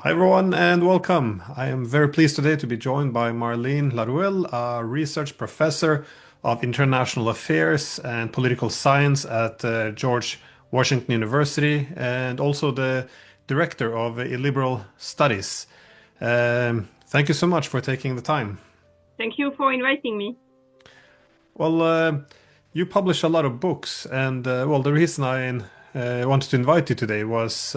Hi, everyone, and welcome. I am very pleased today to be joined by Marlene Laruelle, a research professor of international affairs and political science at George Washington University, and also the director of illiberal studies. Thank you so much for taking the time. Thank you for inviting me. Well, you publish a lot of books, and well, the reason I wanted to invite you today was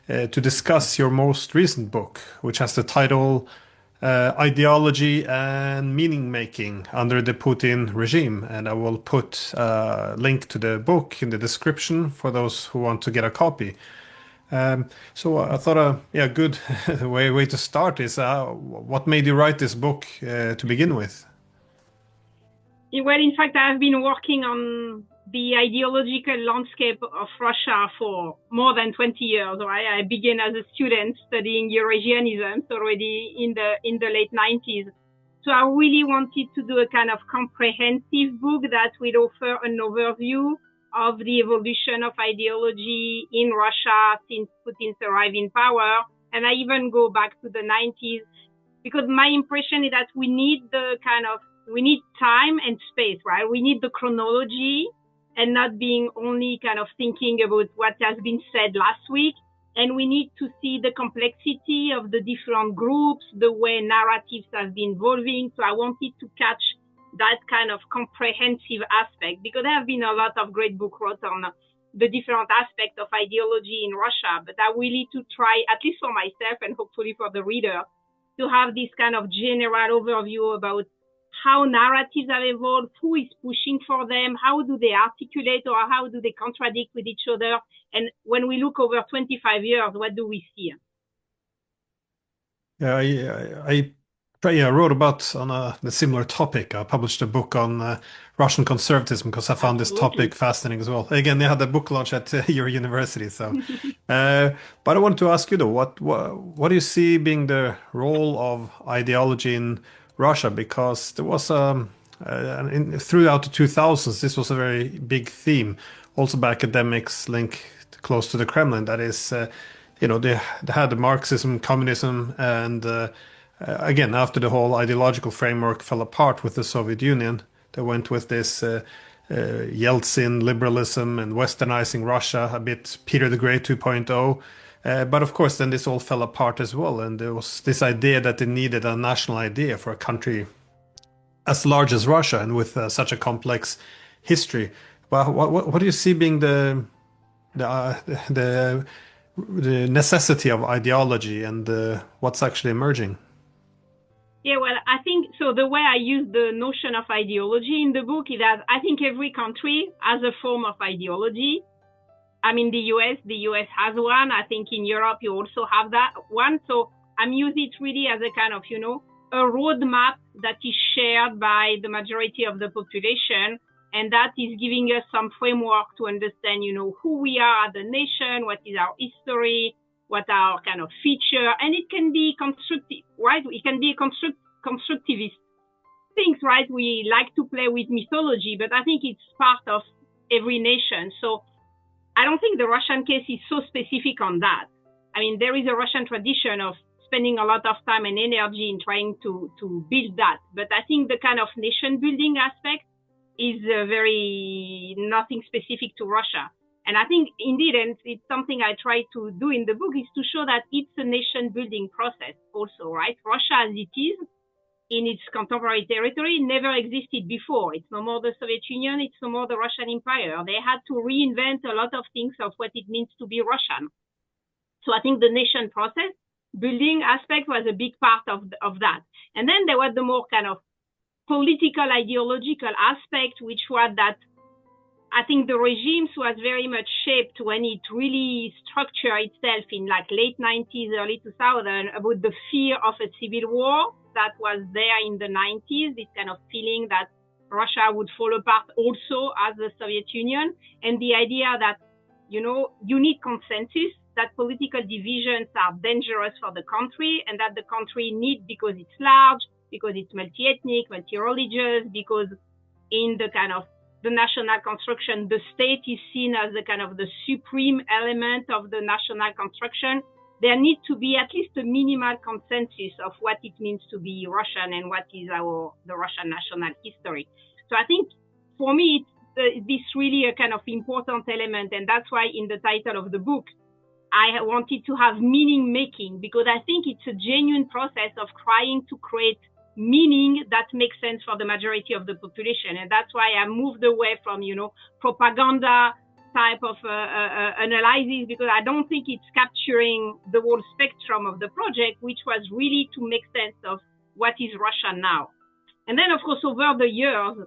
to discuss your most recent book, which has the title Ideology and Meaning Making Under the Putin Regime. And I will put a link to the book in the description for those who want to get a copy. So I thought a good way to start is what made you write this book to begin with? Well, in fact, I've been working on the ideological landscape of Russia for more than 20 years. Right? I began as a student studying Eurasianism already in the late 90s. So I really wanted to do a kind of comprehensive book that would offer an overview of the evolution of ideology in Russia since Putin's arrival in power. And I even go back to the 90s because my impression is that we need time and space, right? We need the chronology and not being only kind of thinking about what has been said last week. And we need to see the complexity of the different groups, the way narratives have been evolving. So I wanted to catch that kind of comprehensive aspect because there have been a lot of great books wrote on the different aspects of ideology in Russia. But I really to try, at least for myself and hopefully for the reader, to have this kind of general overview about how narratives have evolved, who is pushing for them, how do they articulate or how do they contradict with each other, and when we look over 25 years, what do we see? Yeah, I wrote about on the similar topic. I published a book on Russian conservatism because I found this topic Absolutely. fascinating as well. Again, they had a book launch at your university, so. But I wanted to ask you though, what do you see being the role of ideology in Russia? Because there was throughout the 2000s, this was a very big theme, also by academics linked close to the Kremlin. That is. They had the Marxism, communism, and again, after the whole ideological framework fell apart with the Soviet Union, they went with this Yeltsin liberalism and westernizing Russia, a bit Peter the Great 2.0. But of course, then this all fell apart as well, and there was this idea that they needed a national idea for a country as large as Russia and with such a complex history. Well, what do you see being the uh, the the necessity of ideology and what's actually emerging? Yeah, well, I think so. The way I use the notion of ideology in the book is that I think every country has a form of ideology. I mean, the US has one. I think in Europe you also have that one. So I'm using it really as a kind of, a roadmap that is shared by the majority of the population. And that is giving us some framework to understand, who we are as a nation, what is our history, what are our kind of feature. And it can be constructive, right? It can be constructivist things, right? We like to play with mythology, but I think it's part of every nation. So I don't think the Russian case is so specific on that. I mean, there is a Russian tradition of spending a lot of time and energy in trying to build that. But I think the kind of nation building aspect is very nothing specific to Russia. And I think indeed, and it's something I try to do in the book, is to show that it's a nation building process also, right? Russia as it is in its contemporary territory never existed before. It's no more the Soviet Union, it's no more the Russian Empire. They had to reinvent a lot of things of what it means to be Russian. So I think the nation process building aspect was a big part of that. And then there was the more kind of political ideological aspect, which was that I think the regimes was very much shaped when it really structured itself in like late 90s, early 2000 about the fear of a civil war that was there in the 90s, this kind of feeling that Russia would fall apart also as the Soviet Union, and the idea that, you need consensus, that political divisions are dangerous for the country and that the country needs, because it's large, because it's multi-ethnic, multi-religious, because in the kind of the national construction, the state is seen as the kind of the supreme element of the national construction. there needs to be at least a minimal consensus of what it means to be Russian and what is the Russian national history. So I think for me, this really a kind of important element, and that's why in the title of the book, I wanted to have meaning making, because I think it's a genuine process of trying to create meaning that makes sense for the majority of the population. And that's why I moved away from, propaganda type of analysis, because I don't think it's capturing the whole spectrum of the project, which was really to make sense of what is Russia now. And then, of course, over the years,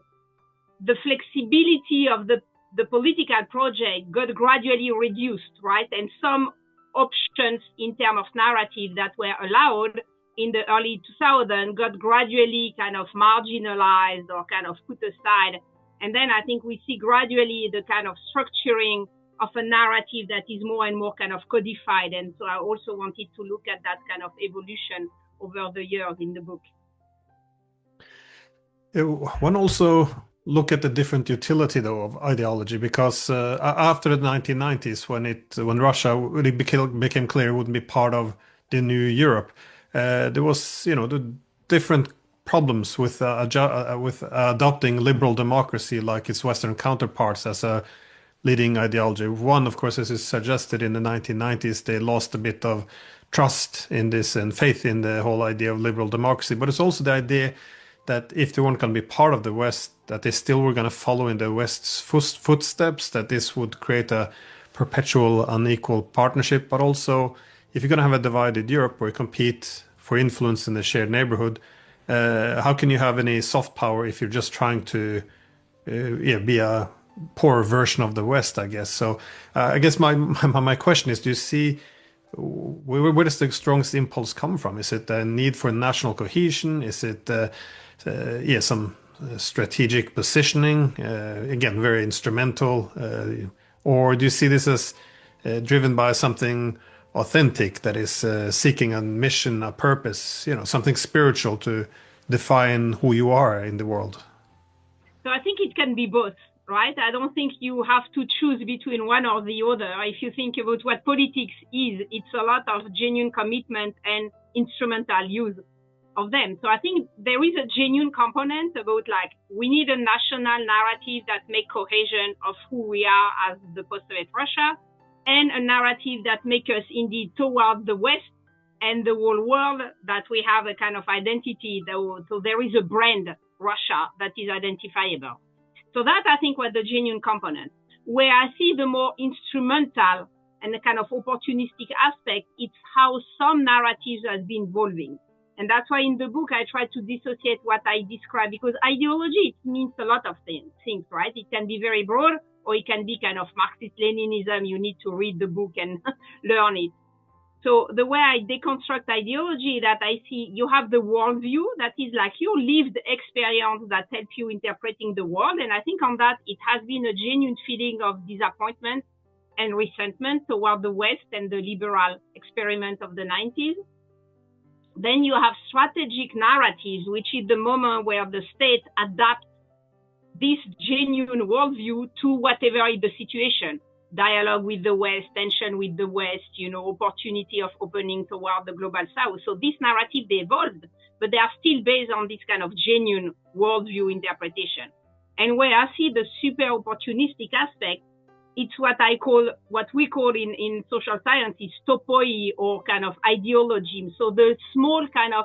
the flexibility of the political project got gradually reduced, right? And some options in terms of narrative that were allowed in the early 2000s got gradually kind of marginalized or kind of put aside. And then I think we see gradually the kind of structuring of a narrative that is more and more kind of codified. And so I also wanted to look at that kind of evolution over the years in the book. One also look at the different utility, though, of ideology, because after the 1990s, when Russia really became clear it wouldn't be part of the new Europe, there was, the different problems with adopting liberal democracy like its Western counterparts as a leading ideology. One, of course, as is suggested in the 1990s, they lost a bit of trust in this and faith in the whole idea of liberal democracy. But it's also the idea that if they weren't going to be part of the West, that they still were going to follow in the West's footsteps, that this would create a perpetual unequal partnership. But also, if you're going to have a divided Europe where you compete for influence in the shared neighborhood, how can you have any soft power if you're just trying to be a poor version of the West, I guess? So I guess my question is, do you see where does the strongest impulse come from? Is it a need for national cohesion? Is it some strategic positioning, again, very instrumental, or do you see this as driven by something authentic that is seeking a mission, a purpose, something spiritual to define who you are in the world? So I think it can be both, right? I don't think you have to choose between one or the other. If you think about what politics is, it's a lot of genuine commitment and instrumental use of them. So I think there is a genuine component about we need a national narrative that make cohesion of who we are as the post-Soviet Russia, and a narrative that make us indeed toward the West and the whole world, that we have a kind of identity. So there is a brand Russia that is identifiable. So that I think was the genuine component. Where I see the more instrumental and the kind of opportunistic aspect, it's how some narratives has been evolving. And that's why in the book, I try to dissociate what I describe, because ideology, it means a lot of things, right? It can be very broad, or it can be kind of Marxist-Leninism. You need to read the book and learn it. So the way I deconstruct ideology, that I see you have the worldview that is like your lived experience that help you interpreting the world. And I think on that, it has been a genuine feeling of disappointment and resentment toward the West and the liberal experiment of the 90s. Then you have strategic narratives, which is the moment where the state adapts this genuine worldview to whatever is the situation. Dialogue with the West, tension with the West, opportunity of opening toward the global South. So this narrative, they evolved, but they are still based on this kind of genuine worldview interpretation. And where I see the super opportunistic aspect, it's what we call in social science is topoi, or kind of ideology. So the small kind of,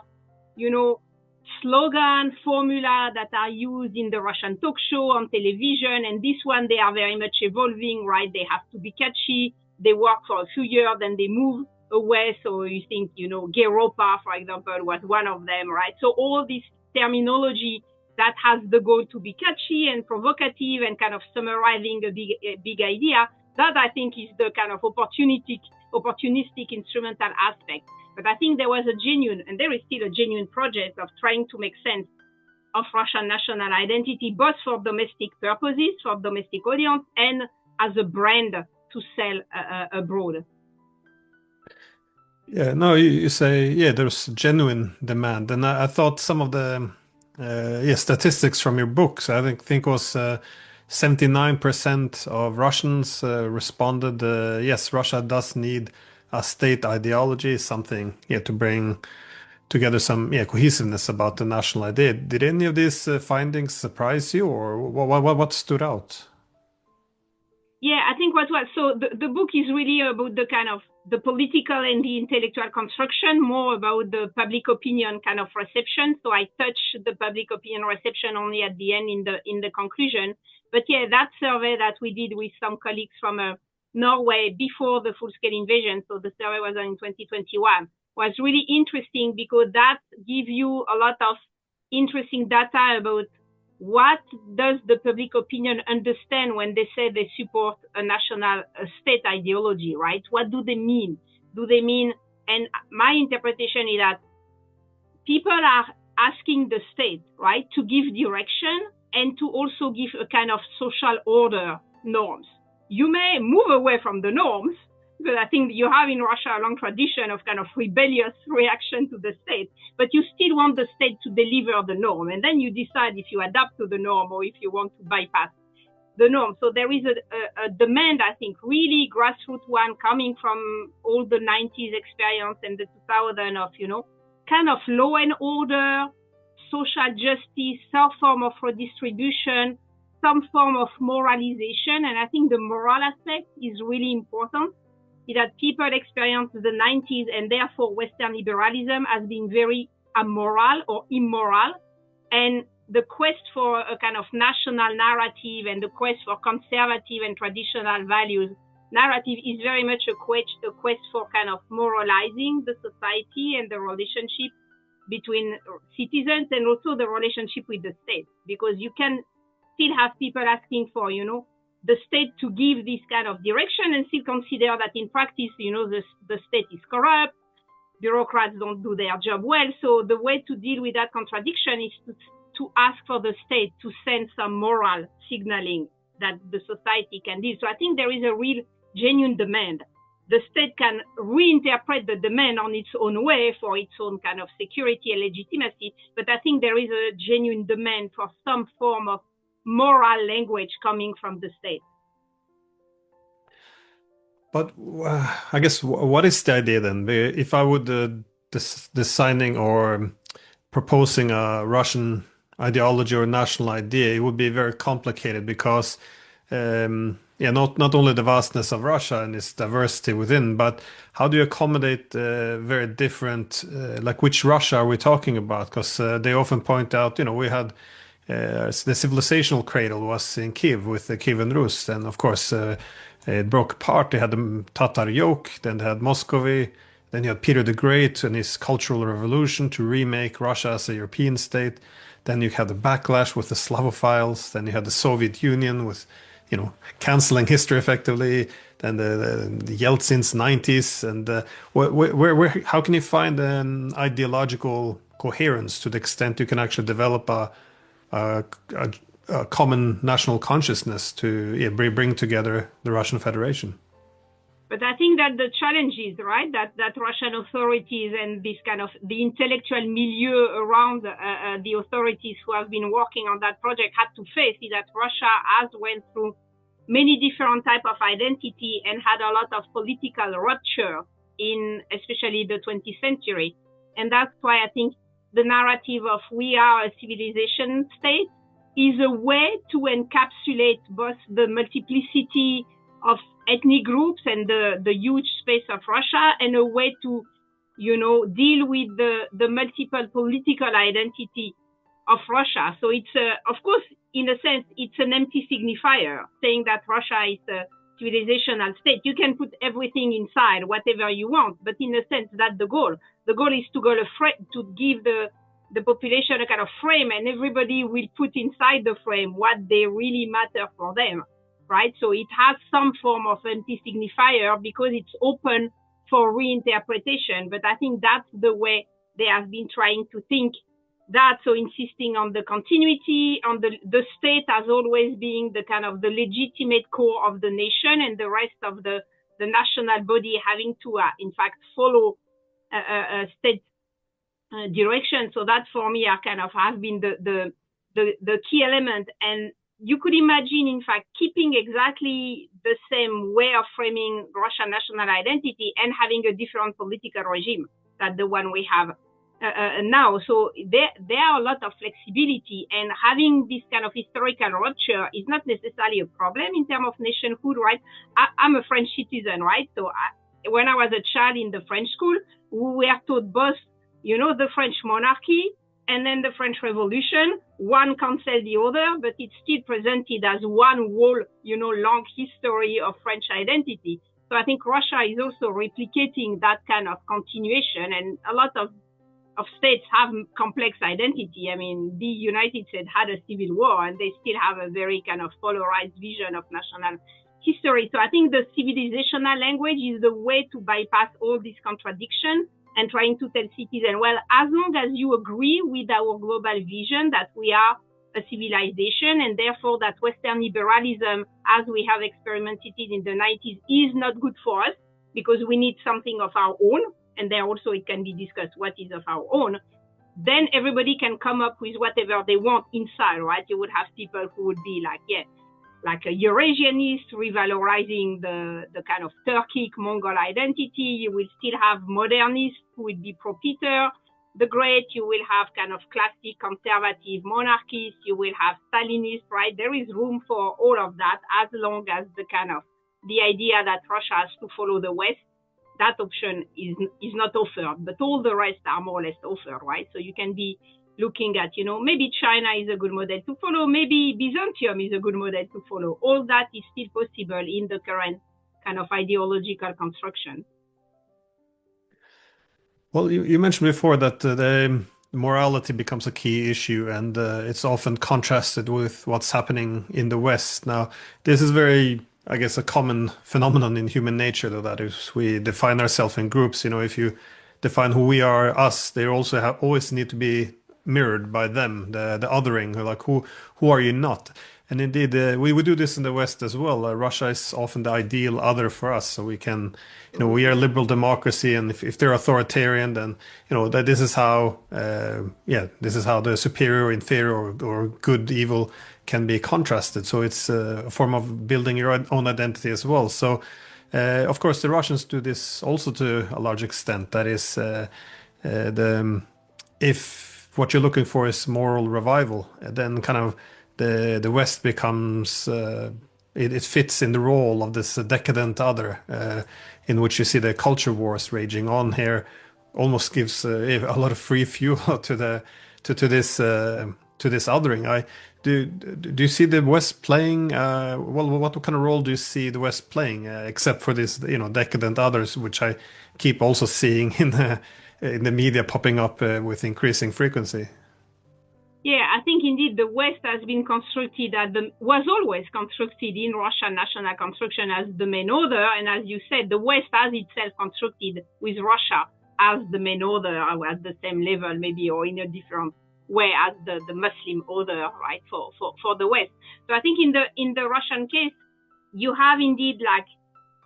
slogan, formula that are used in the Russian talk show, on television. And this one, they are very much evolving, right? They have to be catchy. They work for a few years, then they move away. So you think, Geropa, for example, was one of them, right? So all this terminology that has the goal to be catchy and provocative and kind of summarizing a big idea, that I think is the kind of opportunistic instrumental aspect. But I think there was a genuine, and there is still a genuine project of trying to make sense of Russian national identity, both for domestic purposes, for domestic audience, and as a brand to sell abroad. Yeah, no, you say, there's genuine demand. And I thought some of the statistics from your books, I think was 79% of Russians responded, yes, Russia does need a state ideology, something to bring together some cohesiveness about the national idea. Did any of these findings surprise you, or what stood out? Yeah, I think the book is really about the kind of the political and the intellectual construction, more about the public opinion kind of reception. So I touch the public opinion reception only at the end in the conclusion. But yeah, that survey that we did with some colleagues from Norway before the full-scale invasion, so the survey was done in 2021, was really interesting because that gives you a lot of interesting data about what does the public opinion understand when they say they support a national state ideology, right? What do they mean? Do they mean, and my interpretation is that people are asking the state, right, to give direction and to also give a kind of social order norms. You may move away from the norms, because I think you have in Russia a long tradition of kind of rebellious reaction to the state, but you still want the state to deliver the norm. And then you decide if you adapt to the norm or if you want to bypass the norm. So there is a demand, I think, really grassroots one coming from all the 90s experience and the 2000 of, kind of law and order, social justice, some form of redistribution, some form of moralization. And I think the moral aspect is really important, is that people experience the 90s and therefore Western liberalism as being very amoral or immoral. And the quest for a kind of national narrative and the quest for conservative and traditional values narrative is very much a quest for kind of moralizing the society and the relationship between citizens and also the relationship with the state. Because you can still have people asking for, the state to give this kind of direction and still consider that in practice, the state is corrupt, bureaucrats don't do their job well. So the way to deal with that contradiction is to ask for the state to send some moral signaling that the society can do. So I think there is a real genuine demand. The state can reinterpret the demand on its own way for its own kind of security and legitimacy, but I think there is a genuine demand for some form of moral language coming from the state. But I guess what is the idea then? If I would designing or proposing a Russian ideology or national idea, it would be very complicated because not only the vastness of Russia and its diversity within, but how do you accommodate very different, like which Russia are we talking about? Because they often point out, we had the civilizational cradle was in Kiev with the Kievan Rus, and of course it broke apart. They had the Tatar yoke, then they had Muscovy, then you had Peter the Great and his cultural revolution to remake Russia as a European state. Then you had the backlash with the Slavophiles. Then you had the Soviet Union with, canceling history effectively. Then the Yeltsin's 90s. And how can you find an ideological coherence to the extent you can actually develop a common national consciousness to bring together the Russian Federation? But I think that the challenge is, right, that Russian authorities and this kind of the intellectual milieu around the authorities who have been working on that project had to face is that Russia has went through many different types of identity and had a lot of political rupture in especially the 20th century. And that's why I think the narrative of we are a civilization state is a way to encapsulate both the multiplicity of ethnic groups and the huge space of Russia, and a way to, deal with the multiple political identity of Russia. So it's, of course, in a sense, it's an empty signifier saying that Russia is a civilizational state. You can put everything inside, whatever you want, but in a sense, that's the goal. The goal is to give the population a kind of frame, and everybody will put inside the frame what they really matter for them. Right? So it has some form of anti-signifier because it's open for reinterpretation. But I think that's the way they have been trying to think that. So insisting on the continuity, on the state as always being the kind of the legitimate core of the nation, and the rest of the national body having to, in fact, follow a state direction. So that for me are kind of has been the key element. And you could imagine, in fact, keeping exactly the same way of framing Russian national identity and having a different political regime than the one we have now. So there are a lot of flexibility, and having this kind of historical rupture is not necessarily a problem in terms of nationhood, right? I'm a French citizen, right? So when I was a child in the French school, we were taught both, the French monarchy and then the French Revolution. One cancels the other, but it's still presented as one whole, long history of French identity. So I think Russia is also replicating that kind of continuation, and a lot of states have complex identity. I mean, the United States had a civil war, and they still have a very kind of polarized vision of national history. So I think the civilizational language is the way to bypass all these contradictions and trying to tell citizens, well, as long as you agree with our global vision that we are a civilization, and therefore that Western liberalism, as we have experimented in the 90s, is not good for us because we need something of our own, and there also it can be discussed what is of our own, then everybody can come up with whatever they want inside, right? You would have people who would be like a Eurasianist, revalorizing the kind of Turkic Mongol identity. You will still have modernists who will be pro-Peter the Great. You will have kind of classic conservative monarchists. You will have Stalinists, right? There is room for all of that, as long as the idea that Russia has to follow the West, that option is not offered, but all the rest are more or less offered, right? So you can be looking at, maybe China is a good model to follow, maybe Byzantium is a good model to follow. All that is still possible in the current kind of ideological construction. Well, you mentioned before that the morality becomes a key issue, and it's often contrasted with what's happening in the West. Now, this is very, I guess, a common phenomenon in human nature, though, that is we define ourselves in groups. If you define who we are, us, they also always need to be mirrored by them, the othering, like who are you not? And indeed, we would do this in the West as well. Russia is often the ideal other for us, so we can, we are a liberal democracy, and if they're authoritarian, then that this is how, this is how the superior, inferior, or good, evil can be contrasted. So it's a form of building your own identity as well. So, of course, the Russians do this also to a large extent. That is, if what you're looking for is moral revival, then kind of the West becomes it fits in the role of this decadent other, in which you see the culture wars raging on here, almost gives a lot of free fuel to this othering. Do you see the West playing? What kind of role do you see the West playing, except for this decadent others, which I keep also seeing in the media popping up with increasing frequency? Yeah, I think indeed the West has been constructed was always constructed in Russian national construction as the main order, and as you said, the West has itself constructed with Russia as the main order, or at the same level maybe, or in a different way as the Muslim order, right, for the West. So I think in the Russian case, you have indeed like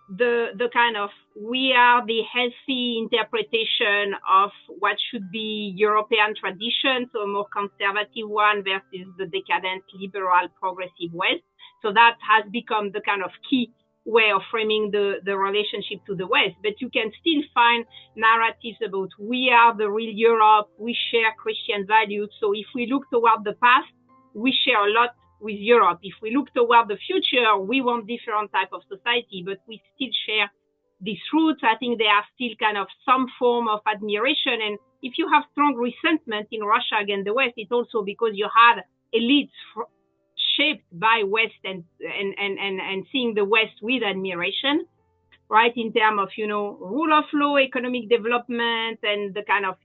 the kind of, we are the healthy interpretation of what should be European tradition, so a more conservative one versus the decadent, liberal, progressive West. So that has become the kind of key way of framing the relationship to the West. But you can still find narratives about we are the real Europe, we share Christian values. So if we look toward the past, we share a lot with Europe. If we look toward the future, we want different type of society, but we still share these roots. I think there are still kind of some form of admiration. And if you have strong resentment in Russia against the West, it's also because you had elites shaped by West and seeing the West with admiration, right? In terms of, rule of law, economic development, and the kind of,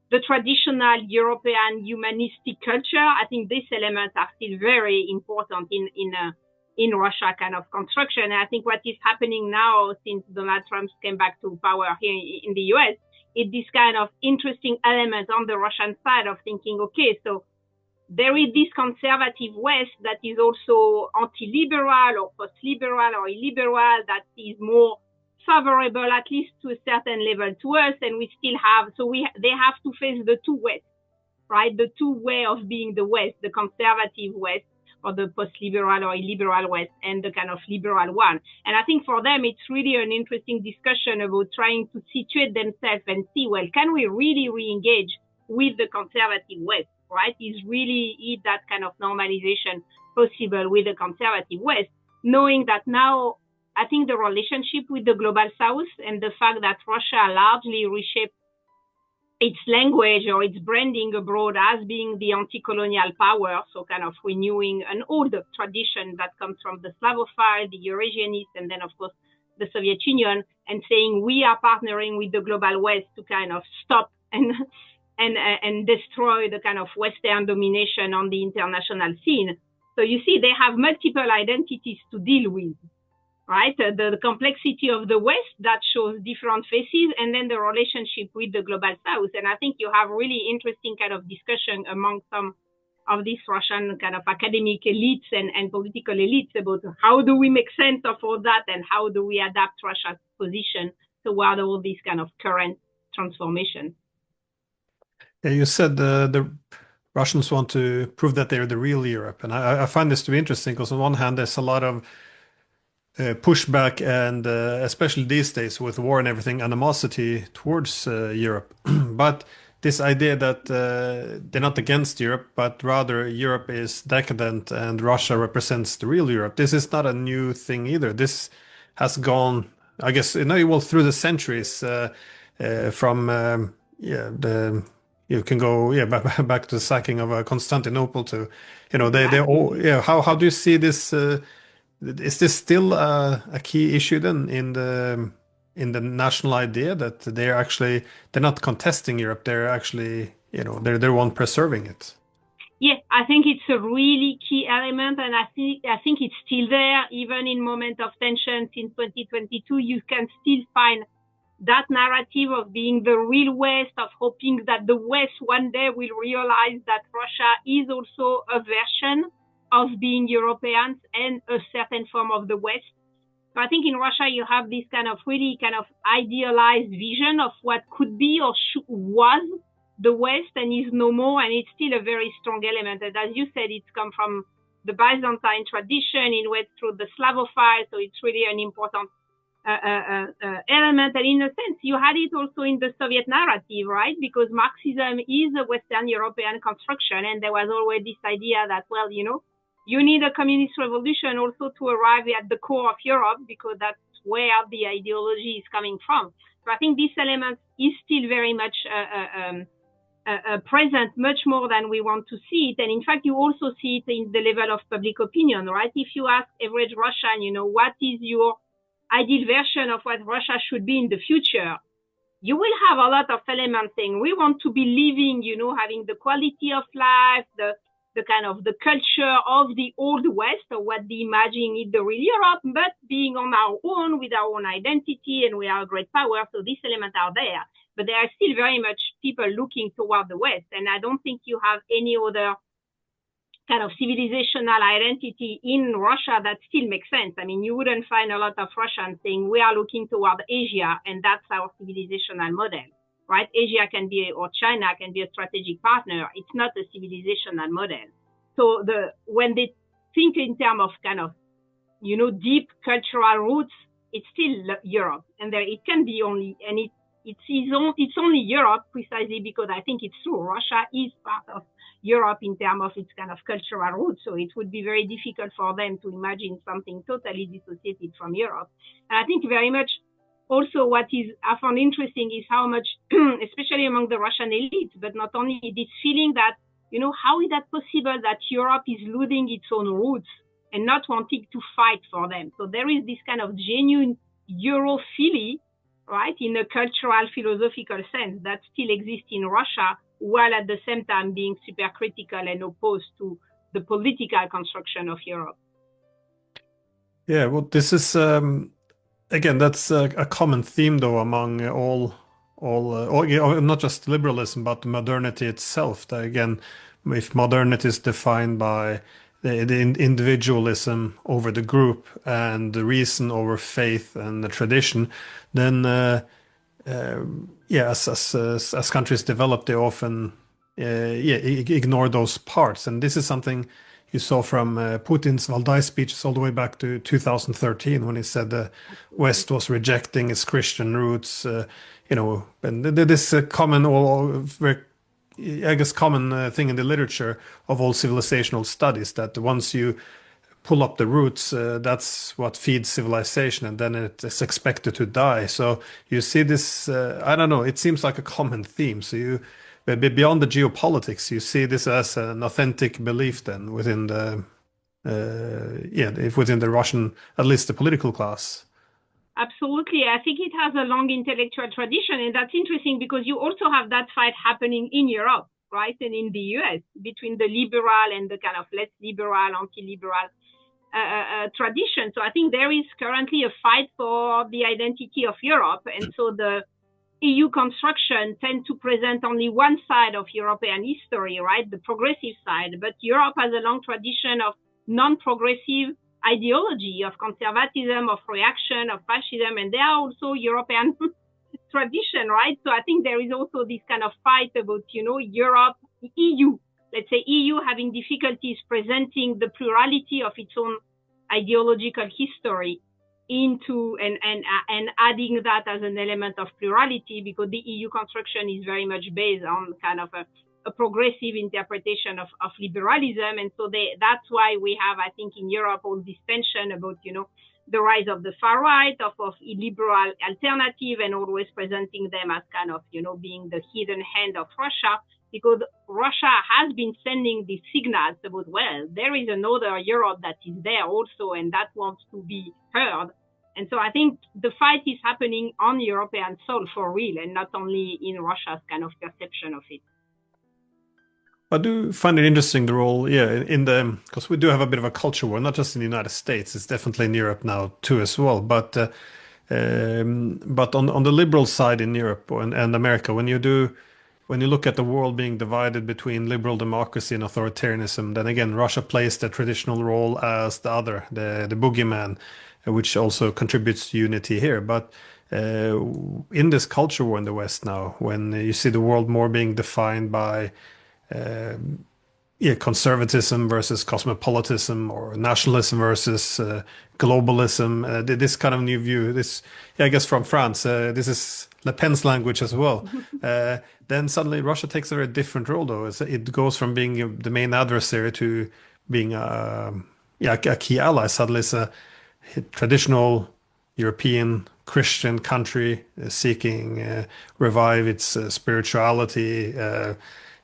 the traditional European humanistic culture. I think these elements are still very important in Russia kind of construction. And I think what is happening now since Donald Trump came back to power here in the US is this kind of interesting element on the Russian side of thinking, okay, so there is this conservative West that is also anti-liberal or post-liberal or illiberal, that is more favorable, at least to a certain level, to us, and we still have, they have to face the two West, right? The two way of being the West, the conservative West, or the post-liberal or illiberal West and the kind of liberal one. And I think for them, it's really an interesting discussion about trying to situate themselves and see, well, can we really re-engage with the conservative West, right? Is that kind of normalization possible with the conservative West, knowing that now I think the relationship with the global South and the fact that Russia largely reshaped its language or its branding abroad as being the anti-colonial power, so kind of renewing an old tradition that comes from the Slavophile, the Eurasianists, and then of course the Soviet Union, and saying we are partnering with the global West to kind of stop and destroy the kind of Western domination on the international scene. So you see, they have multiple identities to deal with, right? The complexity of the West that shows different faces, and then the relationship with the global South. And I think you have really interesting kind of discussion among some of these Russian kind of academic elites and political elites about how do we make sense of all that and how do we adapt Russia's position toward all these kind of current transformation. Yeah, you said the Russians want to prove that they're the real Europe, and I find this to be interesting because on one hand there's a lot of pushback and especially these days with war and everything, animosity towards Europe. But this idea that they're not against Europe, but rather Europe is decadent and Russia represents the real Europe. This is not a new thing either. This has gone, I guess, well through the centuries from yeah the. You can go back to the sacking of Constantinople to, they all How do you see this? Is this still a key issue then in the national idea that they're not contesting Europe, they're actually they're the one preserving it? Yeah, I think it's a really key element, and I think it's still there even in moment of tension since 2022. You can still find that narrative of being the real West, of hoping that the West one day will realize that Russia is also a version of being Europeans and a certain form of the West. So I think in Russia you have this kind of really kind of idealized vision of what could be or was the West and is no more, and it's still a very strong element. And as you said, it's come from the Byzantine tradition, in went through the Slavophile, so it's really an important element. And in a sense, you had it also in the Soviet narrative, right? Because Marxism is a Western European construction, and there was always this idea that, well, you need a communist revolution also to arrive at the core of Europe, because that's where the ideology is coming from. So I think this element is still very much present, much more than we want to see it. And in fact, you also see it in the level of public opinion, right? If you ask average Russian, what is your ideal version of what Russia should be in the future, you will have a lot of elements saying we want to be living, having the quality of life, the kind of the culture of the old West, or what they imagine is the real Europe, but being on our own with our own identity, and we are a great power. So these elements are there, but there are still very much people looking toward the West. And I don't think you have any other kind of civilizational identity in Russia that still makes sense. I mean, you wouldn't find a lot of Russians saying we are looking toward Asia and that's our civilizational model, right? Asia can be, or China can be a strategic partner. It's not a civilizational model. So when they think in terms of kind of, deep cultural roots, it's still Europe, and it can be only, and it's only Europe precisely because I think it's true. Russia is part of Europe in terms of its kind of cultural roots. So it would be very difficult for them to imagine something totally dissociated from Europe. And I think very much also what I found interesting is how much, especially among the Russian elites, but not only, this feeling that, how is that possible that Europe is losing its own roots and not wanting to fight for them? So there is this kind of genuine Europhilia, right, in a cultural, philosophical sense that still exists in Russia, while at the same time being super critical and opposed to the political construction of Europe. Yeah, well, this is again, that's a common theme though among all not just liberalism, but modernity itself. That, again, if modernity is defined by the individualism over the group and the reason over faith and the tradition, then as countries develop, they often ignore those parts. And this is something you saw from Putin's Valdai speeches all the way back to 2013 when he said the West was rejecting its Christian roots. And this common, very, I guess, common thing in the literature of all civilizational studies that once you pull up the roots, that's what feeds civilization, and then it's expected to die. So you see this, I don't know, it seems like a common theme. So beyond the geopolitics, you see this as an authentic belief then within within the Russian, at least the political class. Absolutely. I think it has a long intellectual tradition, and that's interesting because you also have that fight happening in Europe, right? And in the US between the liberal and the kind of less liberal, anti-liberal tradition. So I think there is currently a fight for the identity of Europe. And so the EU construction tend to present only one side of European history, right? The progressive side. But Europe has a long tradition of non-progressive ideology, of conservatism, of reaction, of fascism, and they are also European tradition, right? So I think there is also this kind of fight about, Europe, the EU, let's say EU having difficulties presenting the plurality of its own ideological history into and adding that as an element of plurality, because the EU construction is very much based on kind of a progressive interpretation of liberalism. And so that's why we have, I think, in Europe all this tension about, the rise of the far right, of illiberal alternative, and always presenting them as kind of, being the hidden hand of Russia, because Russia has been sending these signals about, well, there is another Europe that is there also, and that wants to be heard. And so I think the fight is happening on European soil for real, and not only in Russia's kind of perception of it. I do find it interesting the role, because we do have a bit of a culture war, not just in the United States, it's definitely in Europe now too as well. But on the liberal side in Europe and America, when you look at the world being divided between liberal democracy and authoritarianism, then again Russia plays the traditional role as the boogeyman, which also contributes to unity here. But in this culture war in the West now, when you see the world more being defined by conservatism versus cosmopolitanism, or nationalism versus globalism. This kind of new view, I guess from France, this is Le Pen's language as well. Then suddenly Russia takes a very different role, though. It goes from being the main adversary to being a key ally. Suddenly it's a traditional European Christian country seeking revive its spirituality.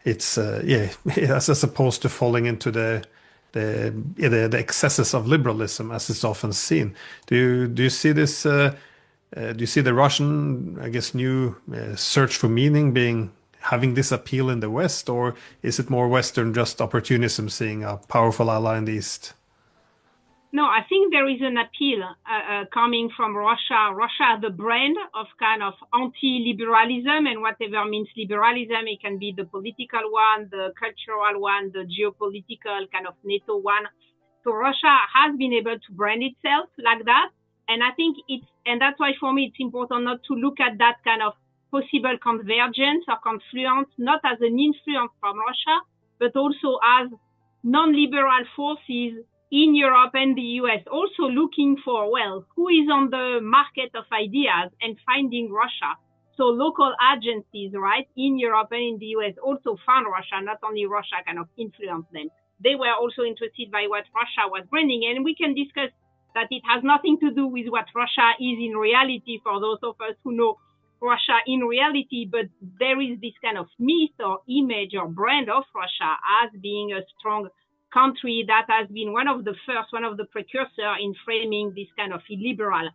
As opposed to falling into the excesses of liberalism, as is often seen. Do you see this? Do you see the Russian, I guess, new search for meaning having this appeal in the West, or is it more Western just opportunism, seeing a powerful ally in the East? No, I think there is an appeal coming from Russia. Russia, the brand of kind of anti-liberalism, and whatever means liberalism, it can be the political one, the cultural one, the geopolitical kind of NATO one. So Russia has been able to brand itself like that. And I think and that's why for me it's important not to look at that kind of possible convergence or confluence, not as an influence from Russia, but also as non-liberal forces in Europe and the US, also looking for, well, who is on the market of ideas, and finding Russia. So local agencies, right, in Europe and in the US also found Russia, not only Russia kind of influenced them. They were also interested by what Russia was bringing, and we can discuss that it has nothing to do with what Russia is in reality for those of us who know Russia in reality, but there is this kind of myth or image or brand of Russia as being a strong country that has been one of the precursors in framing this kind of illiberal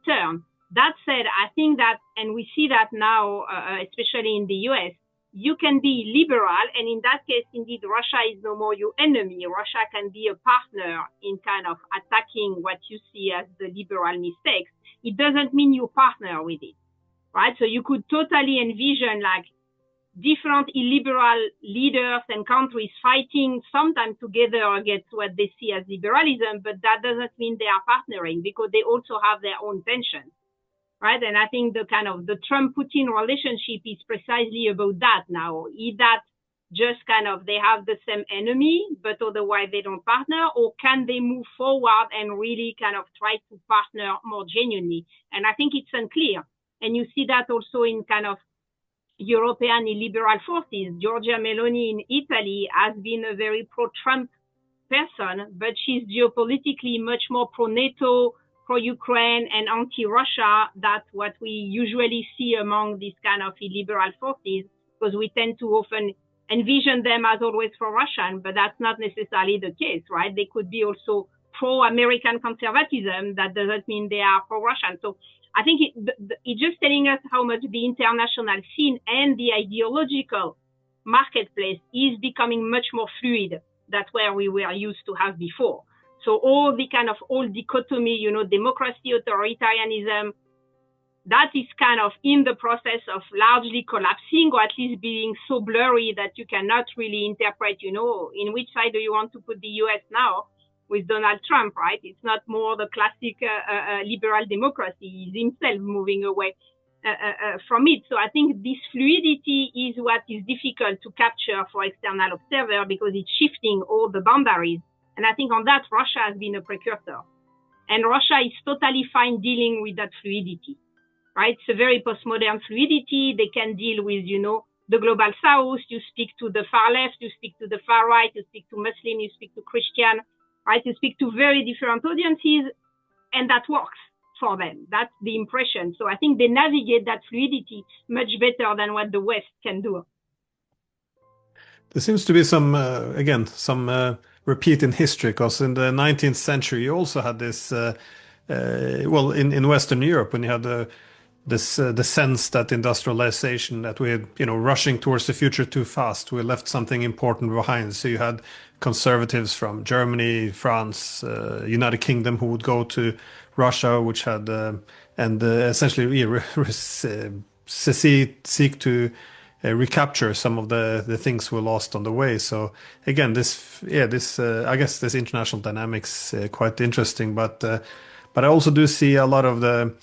term. That said, I think that, and we see that now, especially in the US, you can be liberal, and in that case, indeed, Russia is no more your enemy. Russia can be a partner in kind of attacking what you see as the liberal mistakes. It doesn't mean you partner with it, right? So you could totally envision like different illiberal leaders and countries fighting sometimes together against what they see as liberalism, but that doesn't mean they are partnering, because they also have their own tensions, right? And I think the kind of the Trump-Putin relationship is precisely about that now. Is that just kind of they have the same enemy, but otherwise they don't partner, or can they move forward and really kind of try to partner more genuinely? And I think it's unclear. And you see that also in kind of European illiberal forces. Giorgia Meloni in Italy has been a very pro-Trump person, but she's geopolitically much more pro-NATO, pro-Ukraine, and anti-Russia. That's what we usually see among these kind of illiberal forces, because we tend to often envision them as always pro-Russian, but that's not necessarily the case, right? They could be also pro-American conservatism. That doesn't mean they are pro-Russian. So I think it's just telling us how much the international scene and the ideological marketplace is becoming much more fluid than where we were used to have before. So all the kind of old dichotomy, you know, democracy, authoritarianism, that is kind of in the process of largely collapsing, or at least being so blurry that you cannot really interpret, you know, in which side do you want to put the US now with Donald Trump, right? It's not more the classic liberal democracy. He's himself moving away from it. So I think this fluidity is what is difficult to capture for external observer, because it's shifting all the boundaries. And I think on that, Russia has been a precursor. And Russia is totally fine dealing with that fluidity, right? It's a very postmodern fluidity. They can deal with, you know, the global south. You speak to the far left, you speak to the far right, you speak to Muslim, you speak to Christian, right? You speak to very different audiences, and that works for them. That's the impression. So I think they navigate that fluidity much better than what the West can do. There seems to be some, again, some repeat in history, because in the 19th century you also had this, well, in Western Europe, when you had the sense that industrialization, that we had, you know, rushing towards the future too fast, we left something important behind. So you had conservatives from Germany, France, United Kingdom, who would go to Russia, which had and essentially seek to recapture some of the things we lost on the way. So again, this I guess this international dynamics quite interesting, but I also do see a lot of the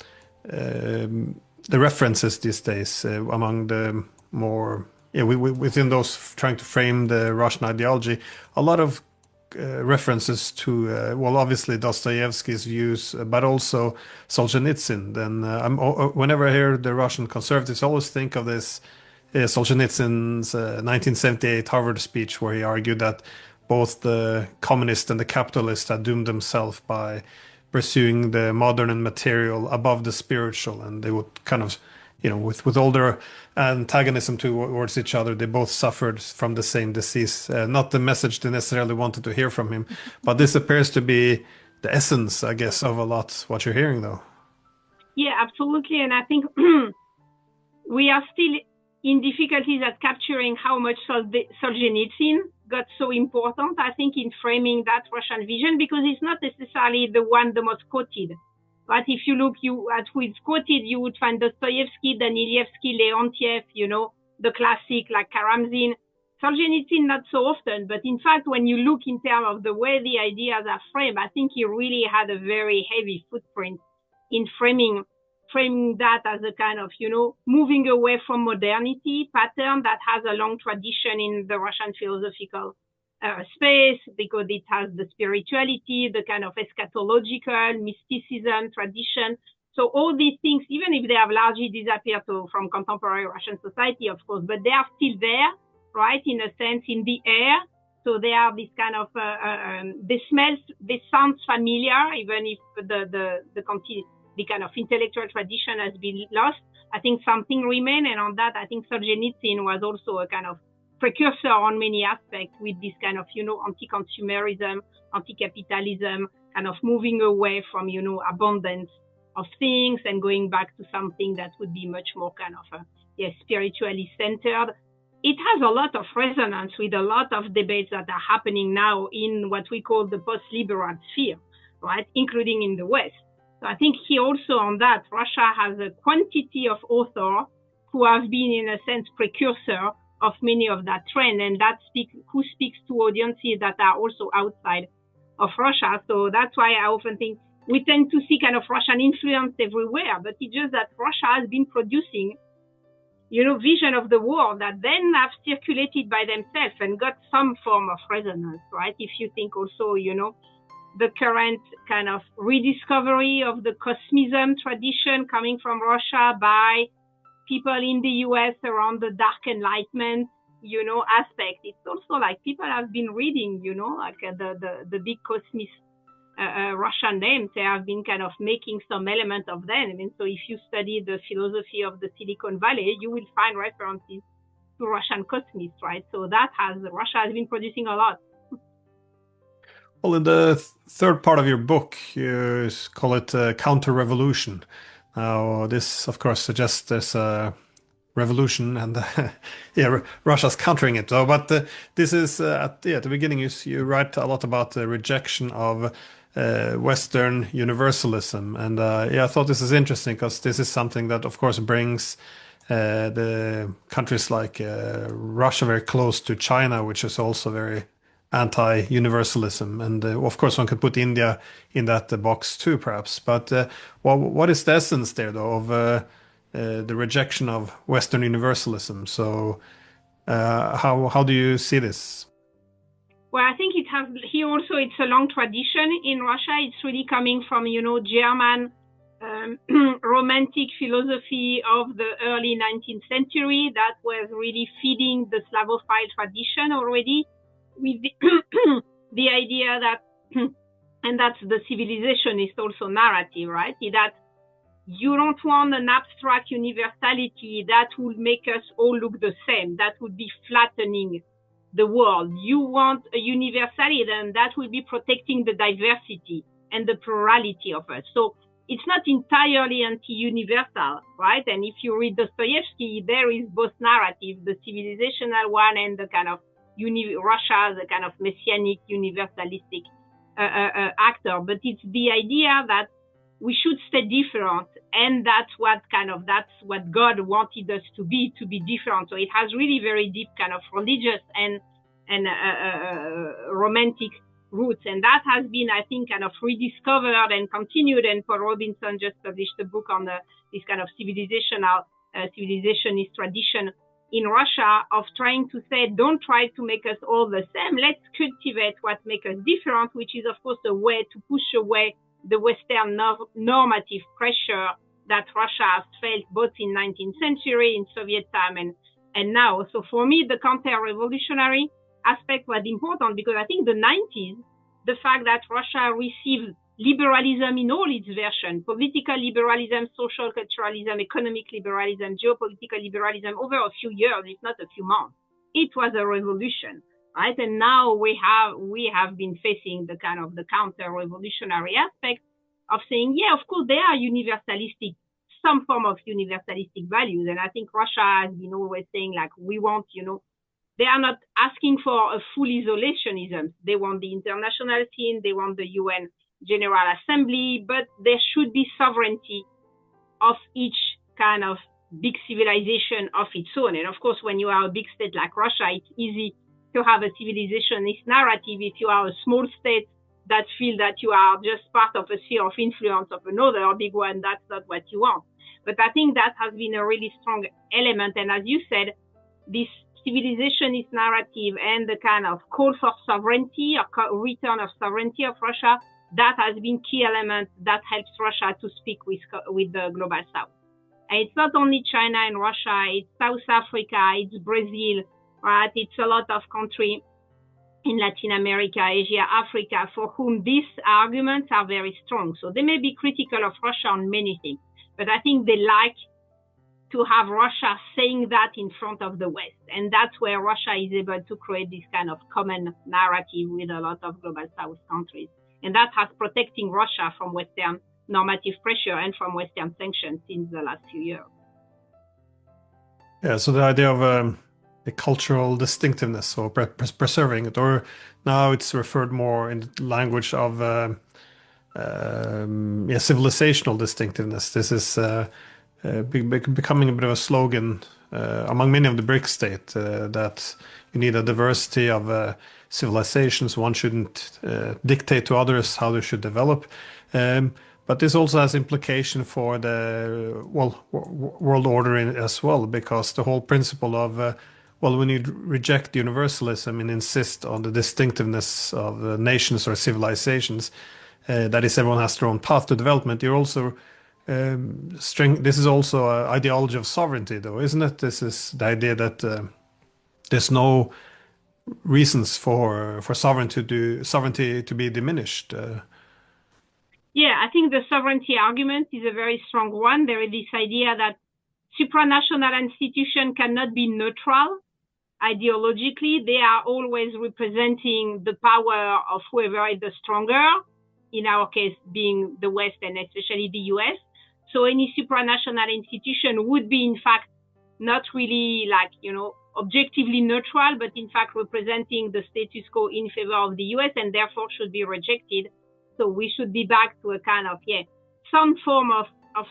references these days among the more within those trying to frame the Russian ideology, a lot of references to well, obviously Dostoevsky's views, but also Solzhenitsyn. Then whenever I hear the Russian conservatives, I always think of this Solzhenitsyn's 1978 Harvard speech, where he argued that both the communist and the capitalist had doomed themselves by pursuing the modern and material above the spiritual, and they would kind of, you know, with all their antagonism towards each other, they both suffered from the same disease. Not the message they necessarily wanted to hear from him, but this appears to be the essence, I guess, of a lot what you're hearing, though. Yeah, absolutely. And I think we are still in difficulties at capturing how much Solzhenitsyn got so important, I think, in framing that Russian vision, because it's not necessarily the one the most quoted. But if you look at who is quoted, you would find Dostoevsky, Danilevsky, Leontiev, you know, the classic like Karamzin. Solzhenitsyn not so often, but in fact, when you look in terms of the way the ideas are framed, I think he really had a very heavy footprint in framing that as a kind of, you know, moving away from modernity pattern that has a long tradition in the Russian philosophical space, because it has the spirituality, the kind of eschatological mysticism tradition. So all these things, even if they have largely disappeared from contemporary Russian society, of course, but they are still there, right, in a sense, in the air. So they are this kind of, they sound familiar, even if the kind of intellectual tradition has been lost. I think something remains, and on that, I think Solzhenitsyn was also a kind of precursor on many aspects, with this kind of, you know, anti-consumerism, anti-capitalism, kind of moving away from, you know, abundance of things and going back to something that would be much more kind of, spiritually centered. It has a lot of resonance with a lot of debates that are happening now in what we call the post-liberal sphere, right, including in the West. So I think here also on that, Russia has a quantity of authors who have been, in a sense, precursor of many of that trend, and that who speaks to audiences that are also outside of Russia. So that's why I often think we tend to see kind of Russian influence everywhere, but it's just that Russia has been producing vision of the world that then have circulated by themselves and got some form of resonance, right? If you think also, the current kind of rediscovery of the Cosmism tradition coming from Russia by people in the US around the Dark Enlightenment, aspect. It's also like people have been reading, like the big cosmist Russian names. They have been kind of making some element of them. I mean, so if you study the philosophy of the Silicon Valley, you will find references to Russian cosmists, right? So Russia has been producing a lot. Well, in the third part of your book, you call it counter-revolution. Now, this, of course, suggests there's a revolution, and yeah, Russia's countering it. So, but this is at the beginning. You write a lot about the rejection of Western universalism, and yeah, I thought this is interesting because this is something that, of course, brings the countries like Russia very close to China, which is also very anti-universalism, and of course one could put India in that box too, perhaps. But what is the essence there, though, of the rejection of Western universalism? So how do you see this? Well, I think it has here also. It's a long tradition in Russia. It's really coming from German romantic philosophy of the early 19th century that was really feeding the Slavophile tradition already, with the idea that, and that's the civilizationist also narrative, right? That you don't want an abstract universality that would make us all look the same. That would be flattening the world. You want a universality that will be protecting the diversity and the plurality of us. So it's not entirely anti-universal, right? And if you read Dostoevsky, there is both narratives, the civilizational one and the kind of Russia, the kind of messianic, universalistic actor. But it's the idea that we should stay different, and that's what God wanted us to be different. So it has really very deep kind of religious and romantic roots, and that has been, I think, kind of rediscovered and continued. And Paul Robinson just published a book on this kind of civilizationist tradition in Russia of trying to say, don't try to make us all the same. Let's cultivate what makes us different, which is, of course, a way to push away the Western normative pressure that Russia has felt both in 19th century, in Soviet time, and now. So for me, the counter-revolutionary aspect was important because I think the 90s, the fact that Russia received liberalism in all its versions, political liberalism, social culturalism, economic liberalism, geopolitical liberalism, over a few years, if not a few months, it was a revolution, right? And now we have been facing the kind of the counter-revolutionary aspect of saying, yeah, of course, there are universalistic, some form of universalistic values. And I think Russia has been always saying, like, we want, they are not asking for a full isolationism. They want the international scene, they want the UN General Assembly, but there should be sovereignty of each kind of big civilization of its own. And of course, when you are a big state like Russia, it's easy to have a civilizationist narrative. If you are a small state that feel that you are just part of a sphere of influence of another big one, that's not what you want. But I think that has been a really strong element. And as you said, this civilizationist narrative and the kind of call for sovereignty or return of sovereignty of Russia, that has been key element that helps Russia to speak with the global South. And it's not only China and Russia, it's South Africa, it's Brazil, right? It's a lot of countries in Latin America, Asia, Africa, for whom these arguments are very strong. So they may be critical of Russia on many things, but I think they like to have Russia saying that in front of the West. And that's where Russia is able to create this kind of common narrative with a lot of global South countries. And that has protecting Russia from Western normative pressure and from Western sanctions since the last few years. Yeah, so the idea of a cultural distinctiveness or preserving it, or now it's referred more in the language of civilizational distinctiveness. This is becoming a bit of a slogan among many of the BRICS states that you need a diversity of civilizations. One shouldn't dictate to others how they should develop. But this also has implication for the world order as well, because the whole principle of when you reject universalism and insist on the distinctiveness of nations or civilizations, that is, everyone has their own path to development. You're also this is also an ideology of sovereignty, though, isn't it? This is the idea that there's no reasons for sovereignty to be diminished. Yeah, I think the sovereignty argument is a very strong one. There is this idea that supranational institutions cannot be neutral ideologically. They are always representing the power of whoever is the stronger, in our case being the West and especially the US. So any supranational institution would be, in fact, not really like, objectively neutral, but in fact representing the status quo in favor of the US and therefore should be rejected. So we should be back to a kind of, some form of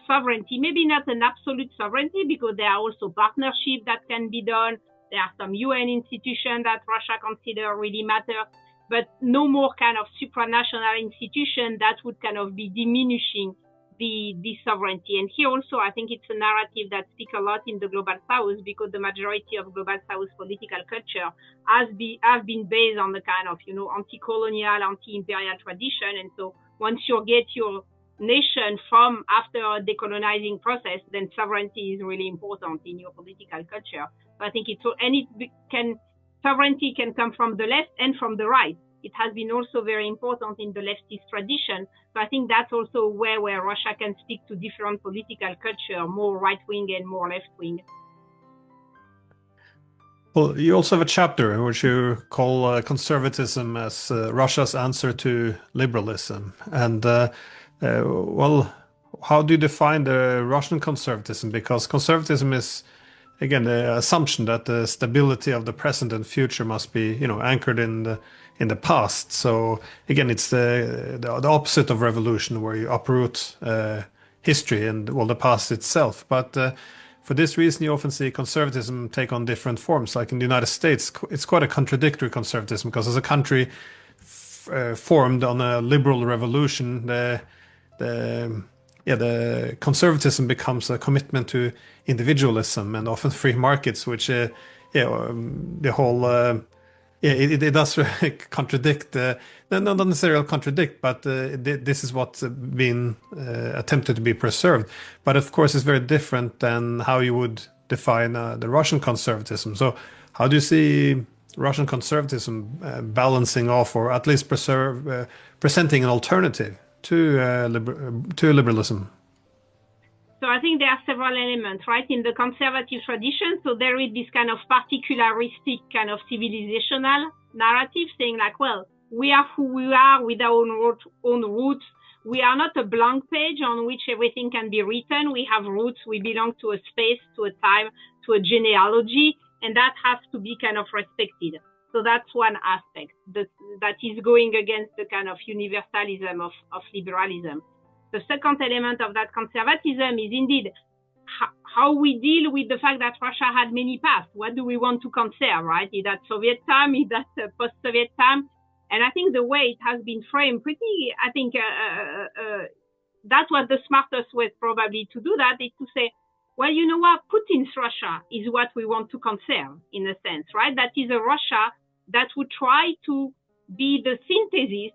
sovereignty, maybe not an absolute sovereignty, because there are also partnerships that can be done. There are some UN institutions that Russia considers really matter, but no more kind of supranational institution that would kind of be diminishing the sovereignty. And here also, I think it's a narrative that speaks a lot in the Global South, because the majority of Global South political culture has been based on the kind of, anti-colonial, anti-imperial tradition. And so once you get your nation from after a decolonizing process, then sovereignty is really important in your political culture. So I think sovereignty can come from the left and from the right. It has been also very important in the leftist tradition. So I think that's also where Russia can speak to different political culture, more right-wing and more left-wing. Well, you also have a chapter in which you call conservatism as Russia's answer to liberalism. And, how do you define the Russian conservatism? Because conservatism is, again, the assumption that the stability of the present and future must be, anchored in the past. So again, it's the opposite of revolution, where you uproot history and the past itself. But for this reason, you often see conservatism take on different forms. Like in the United States, it's quite a contradictory conservatism, because as a country formed on a liberal revolution, the conservatism becomes a commitment to individualism and often free markets, which the whole it does contradict, not necessarily contradict, but this is what's been attempted to be preserved. But of course, it's very different than how you would define the Russian conservatism. So how do you see Russian conservatism balancing off, or at least presenting an alternative to liberalism? So I think there are several elements, right, in the conservative tradition. So there is this kind of particularistic kind of civilizational narrative saying like, well, we are who we are with our own roots. We are not a blank page on which everything can be written. We have roots. We belong to a space, to a time, to a genealogy, and that has to be kind of respected. So that's one aspect that is going against the kind of universalism of liberalism. The second element of that conservatism is indeed how we deal with the fact that Russia had many pasts. What do we want to conserve, right? Is that Soviet time? Is that post-Soviet time? And I think the way it has been framed that's what the smartest way probably to do that is to say, well, you know what? Putin's Russia is what we want to conserve, in a sense, right? That is a Russia that would try to be the synthesis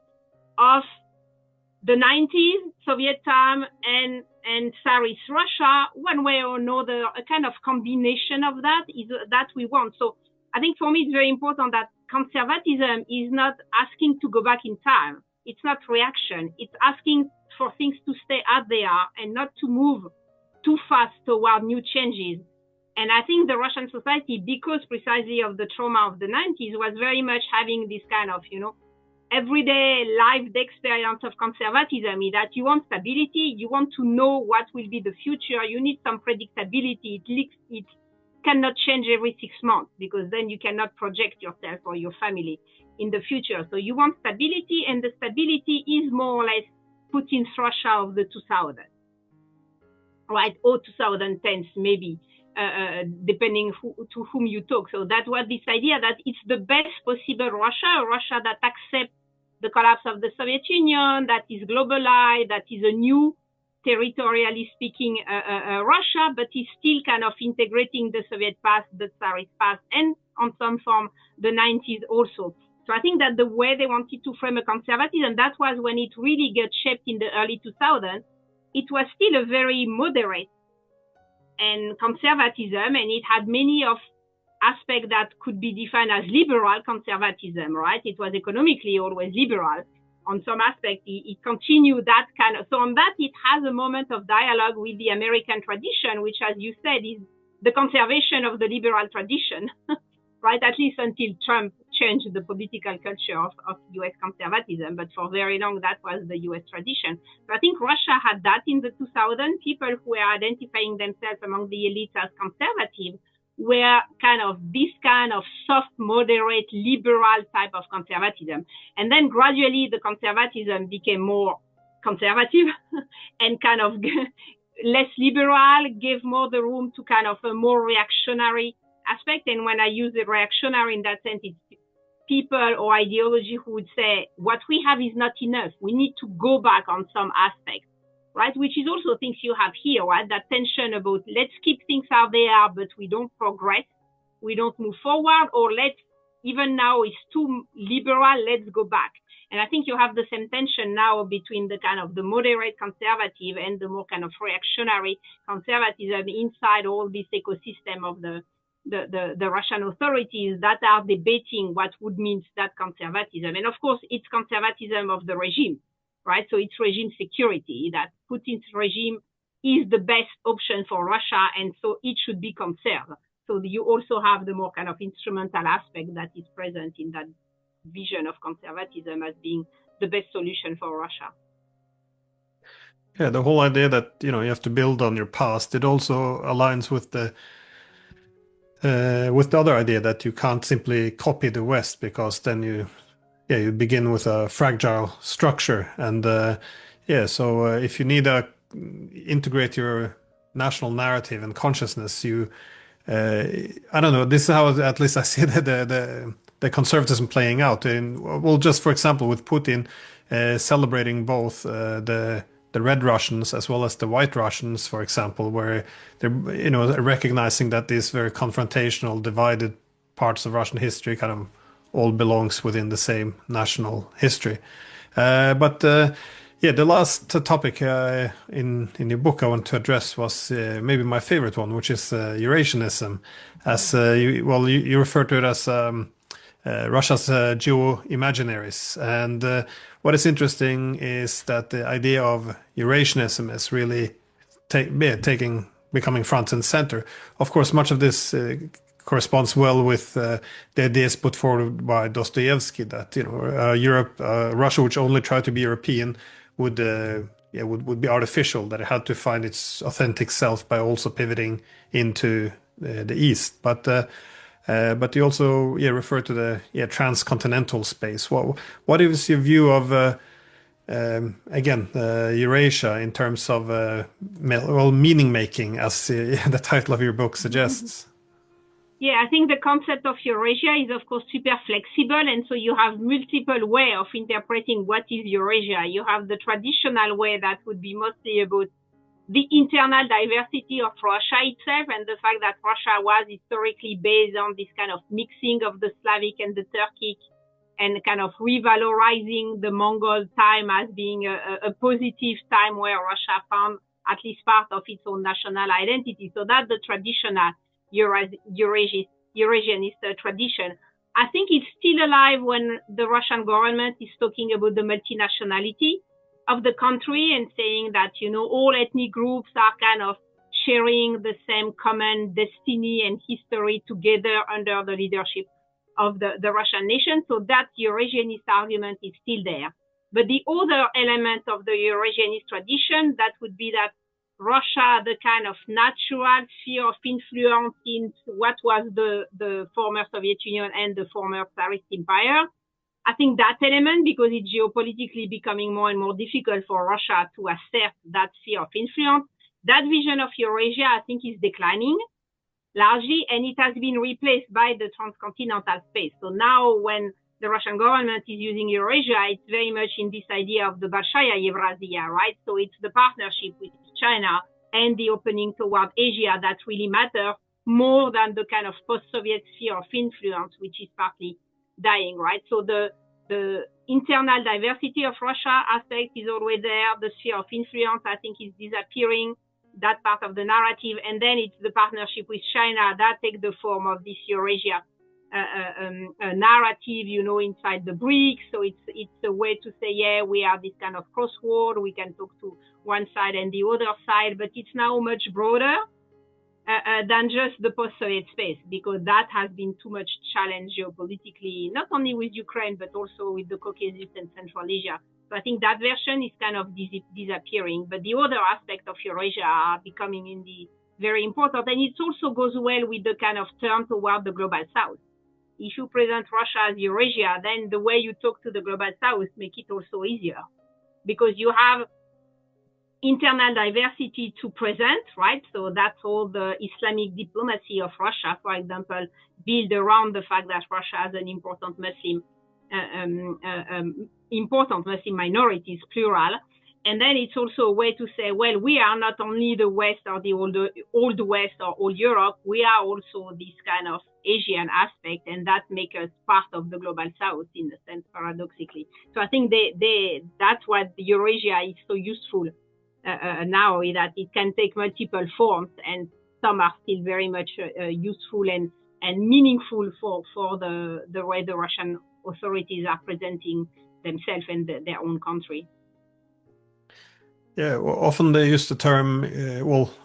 of the 90s, Soviet time, and Tsarist Russia, one way or another, a kind of combination of that is that we want. So I think for me, it's very important that conservatism is not asking to go back in time. It's not reaction. It's asking for things to stay as they are and not to move too fast toward new changes. And I think the Russian society, because precisely of the trauma of the 90s, was very much having this kind of, everyday lived experience of conservatism, is that you want stability, you want to know what will be the future, you need some predictability. It cannot change every 6 months, because then you cannot project yourself or your family in the future. So you want stability, and the stability is more or less Putin's Russia of the 2000s, right? Or 2010s maybe, depending to whom you talk. So that was this idea that it's the best possible Russia, a Russia that accepts the collapse of the Soviet Union, that is globalized, that is a new territorially speaking Russia, but is still kind of integrating the Soviet past, the Tsarist past, and on some form the 90s also. So I think that the way they wanted to frame a conservatism, that was when it really got shaped in the early 2000s. It was still a very moderate and conservatism, and it had many of aspects that could be defined as liberal conservatism, right? It was economically always liberal. On some aspects, it continued that kind of, so on that, it has a moment of dialogue with the American tradition, which, as you said, is the conservation of the liberal tradition, right? At least until Trump changed the political culture of US conservatism, but for very long, that was the US tradition. So I think Russia had that in the 2000s. People who were identifying themselves among the elites as conservative were kind of this kind of soft, moderate, liberal type of conservatism. And then gradually the conservatism became more conservative and kind of less liberal, gave more the room to kind of a more reactionary aspect. And when I use the reactionary in that sense, it's people or ideology who would say, what we have is not enough. We need to go back on some aspects. Right, which is also things you have here, right? That tension about let's keep things how they are, but we don't progress, we don't move forward, or let's, even now it's too liberal, let's go back. And I think you have the same tension now between the kind of the moderate conservative and the more kind of reactionary conservatism inside all this ecosystem of the Russian authorities that are debating what would mean that conservatism. And of course, it's conservatism of the regime. Right, so it's regime security, that Putin's regime is the best option for Russia, and so it should be conserved. So you also have the more kind of instrumental aspect that is present in that vision of conservatism as being the best solution for Russia. Yeah, the whole idea that you have to build on your past, it also aligns with the other idea that you can't simply copy the West, because then you begin with a fragile structure, and so if you need to integrate your national narrative and consciousness, I don't know, this is how at least I see the conservatism playing out. Well, just for example, with Putin celebrating both the Red Russians as well as the White Russians, for example, where they're recognizing that these very confrontational, divided parts of Russian history kind of all belongs within the same national history. But the last topic in your book I want to address was maybe my favorite one, which is Eurasianism. As you refer to it as Russia's geo-imaginaries. And what is interesting is that the idea of Eurasianism is really becoming front and center. Of course, much of this corresponds well with the ideas put forward by Dostoevsky, that Russia, which only tried to be European, would be artificial. That it had to find its authentic self by also pivoting into the East. But you also refer to the transcontinental space. What is your view of Eurasia in terms of meaning making, as the title of your book suggests? Yeah, I think the concept of Eurasia is, of course, super flexible. And so you have multiple ways of interpreting what is Eurasia. You have the traditional way that would be mostly about the internal diversity of Russia itself, and the fact that Russia was historically based on this kind of mixing of the Slavic and the Turkic, and kind of revalorizing the Mongol time as being a positive time where Russia found at least part of its own national identity. So that's the traditional Eurasianist tradition. I think it's still alive when the Russian government is talking about the multinationality of the country and saying that, all ethnic groups are kind of sharing the same common destiny and history together under the leadership of the Russian nation. So that Eurasianist argument is still there. But the other element of the Eurasianist tradition, that would be that Russia, the kind of natural sphere of influence in what was the former Soviet Union and the former Tsarist Empire. I think that element, because it's geopolitically becoming more and more difficult for Russia to assert that sphere of influence, that vision of Eurasia, I think, is declining largely, and it has been replaced by the transcontinental space. So now when the Russian government is using Eurasia, it's very much in this idea of the Большая Евразия, right? So it's the partnership with China and the opening toward Asia that really matter more than the kind of post-Soviet sphere of influence, which is partly dying, right? So the internal diversity of Russia aspect is always there. The sphere of influence, I think, is disappearing, that part of the narrative. And then it's the partnership with China that takes the form of this Eurasia narrative, inside the BRICS. So it's a way to say, yeah, we are this kind of crossroad. We can talk to one side and the other side, but it's now much broader than just the post-Soviet space, because that has been too much challenged geopolitically, not only with Ukraine, but also with the Caucasus and Central Asia. So I think that version is kind of disappearing, but the other aspects of Eurasia are becoming very important. And it also goes well with the kind of turn toward the global south. If you present Russia as Eurasia, then the way you talk to the global south make it also easier, because you have internal diversity to present, right? So that's all the Islamic diplomacy of Russia, for example, built around the fact that Russia has an important Muslim minorities, plural. And then it's also a way to say, well, we are not only the West or the old West or old Europe, we are also this kind of Asian aspect, and that makes us part of the global South in a sense, paradoxically. So I think that's what Eurasia is so useful now, is that it can take multiple forms, and some are still very much useful and meaningful for the way the Russian authorities are presenting themselves and their own country. Yeah, well, often they use the term,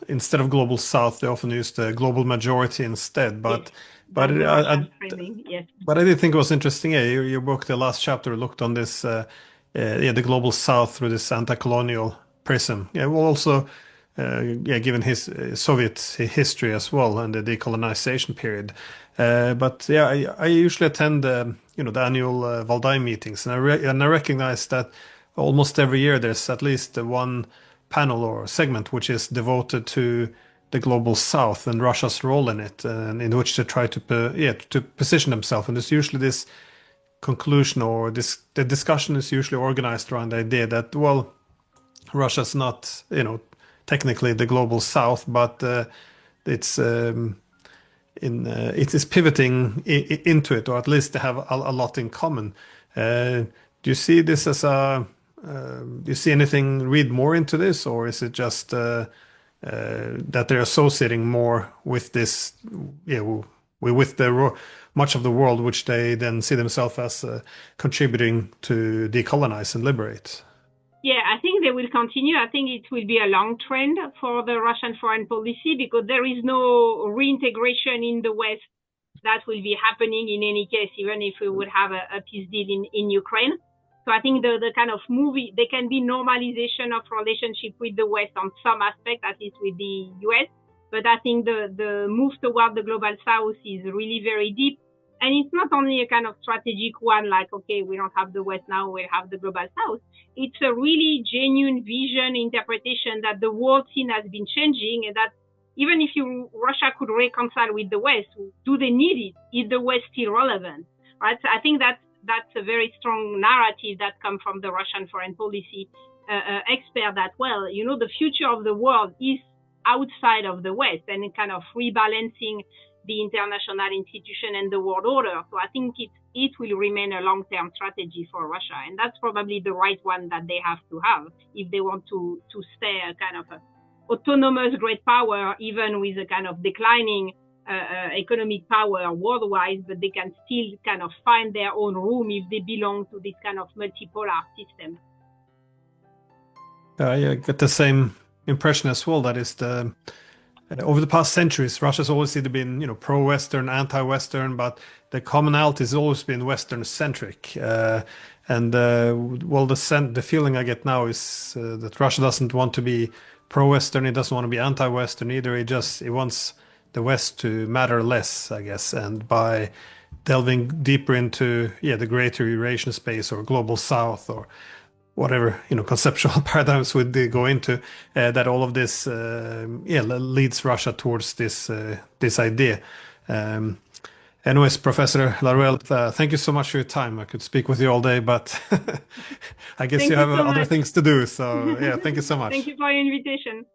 instead of global south, they often use the global majority instead. But yes. But I did think it was interesting. Yeah, your book, the last chapter, looked on this, the global south through this anti-colonial prism. Yeah, well, also, given his Soviet history as well and the decolonization period. But yeah, I usually attend, the annual Valdai meetings, and I recognize that almost every year there's at least one panel or segment which is devoted to the global south and Russia's role in it, and in which they try to position themselves. And there's usually this conclusion, or the discussion is usually organized around the idea that, well, Russia's not technically the global south, but it's it is pivoting into it, or at least they have a lot in common. Do you see this as do you see anything, read more into this, or is it just that they're associating more with this, with much of the world, which they then see themselves as contributing to decolonize and liberate? Yeah, I think they will continue. I think it will be a long trend for the Russian foreign policy, because there is no reintegration in the West that will be happening in any case, even if we would have a peace deal in Ukraine. So I think the kind of there can be normalization of relationship with the West on some aspect, at least with the US. But I think the move toward the global South is really very deep. And it's not only a kind of strategic one, like, okay, we don't have the West now, we'll have the global South. It's a really genuine vision, interpretation that the world scene has been changing, and that even if Russia could reconcile with the West, do they need it? Is the West still relevant? Right? So I think that's a very strong narrative that comes from the Russian foreign policy expert, that, well, the future of the world is outside of the West, and kind of rebalancing the international institution and the world order. So I think it will remain a long-term strategy for Russia, and that's probably the right one that they have to have if they want to stay a kind of autonomous great power, even with a kind of declining economic power worldwide, but they can still kind of find their own room if they belong to this kind of multipolar system. I get the same impression as well. That is over the past centuries, Russia's always either been, pro-Western, anti-Western, but the commonality has always been Western-centric. The feeling I get now is that Russia doesn't want to be pro-Western, it doesn't want to be anti-Western either. It wants the West to matter less, I guess, and by delving deeper into the greater Eurasian space or global South or whatever conceptual paradigms would go into, that all of this leads Russia towards this idea. Anyways, Professor Laruelle, thank you so much for your time. I could speak with you all day, but I guess you Thank you have so other much. things to do. So yeah, thank you so Thank much. you for your invitation.